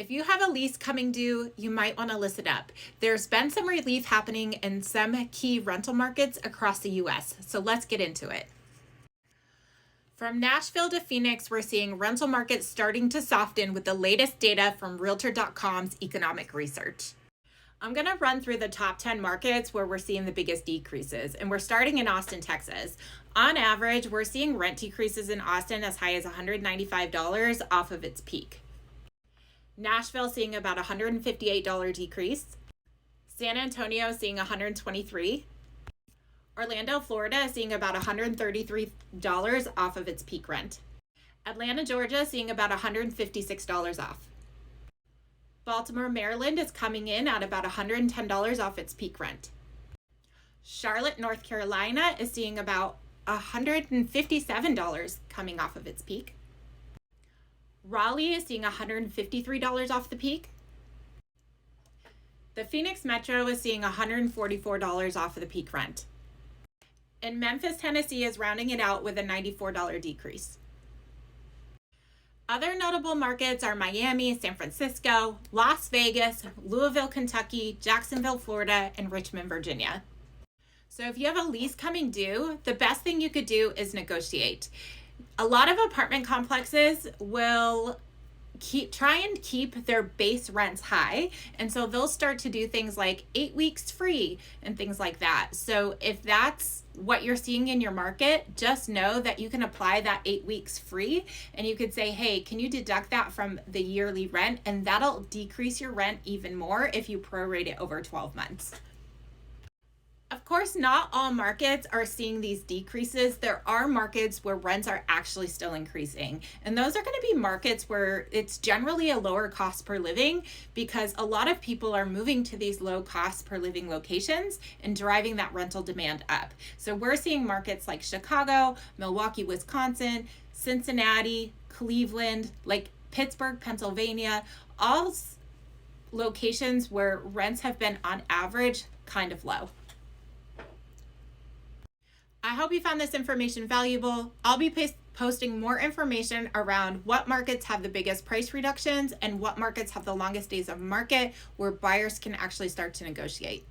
If you have a lease coming due, you might want to listen up. There's been some relief happening in some key rental markets across the US, so let's get into it. From Nashville to Phoenix, we're seeing rental markets starting to soften with the latest data from Realtor.com's economic research. I'm going to run through the top 10 markets where we're seeing the biggest decreases, and we're starting in Austin, Texas. On average, we're seeing rent decreases in Austin as high as $195 off of its peak. Nashville seeing about a $158 decrease. San Antonio seeing $123. Orlando, Florida seeing about $133 off of its peak rent. Atlanta, Georgia seeing about $156 off. Baltimore, Maryland is coming in at about $110 off its peak rent. Charlotte, North Carolina is seeing about $157 coming off of its peak. Raleigh is seeing $153 off the peak. The Phoenix Metro is seeing $144 off of the peak rent. And Memphis, Tennessee is rounding it out with a $94 decrease. Other notable markets are Miami, San Francisco, Las Vegas, Louisville, Kentucky, Jacksonville, Florida, and Richmond, Virginia. So if you have a lease coming due, the best thing you could do is negotiate. A lot of apartment complexes will try and keep their base rents high, and so they'll start to do things like 8 weeks free and things like that. So if that's what you're seeing in your market, just know that you can apply that 8 weeks free, and you could say, hey, can you deduct that from the yearly rent, and that'll decrease your rent even more if you prorate it over 12 months. Of course, not all markets are seeing these decreases. There are markets where rents are actually still increasing. And those are going to be markets where it's generally a lower cost per living, because a lot of people are moving to these low cost per living locations and driving that rental demand up. So we're seeing markets like Chicago, Milwaukee, Wisconsin, Cincinnati, Cleveland, like Pittsburgh, Pennsylvania, all locations where rents have been on average kind of low. I hope you found this information valuable. I'll be posting more information around what markets have the biggest price reductions and what markets have the longest days of market where buyers can actually start to negotiate.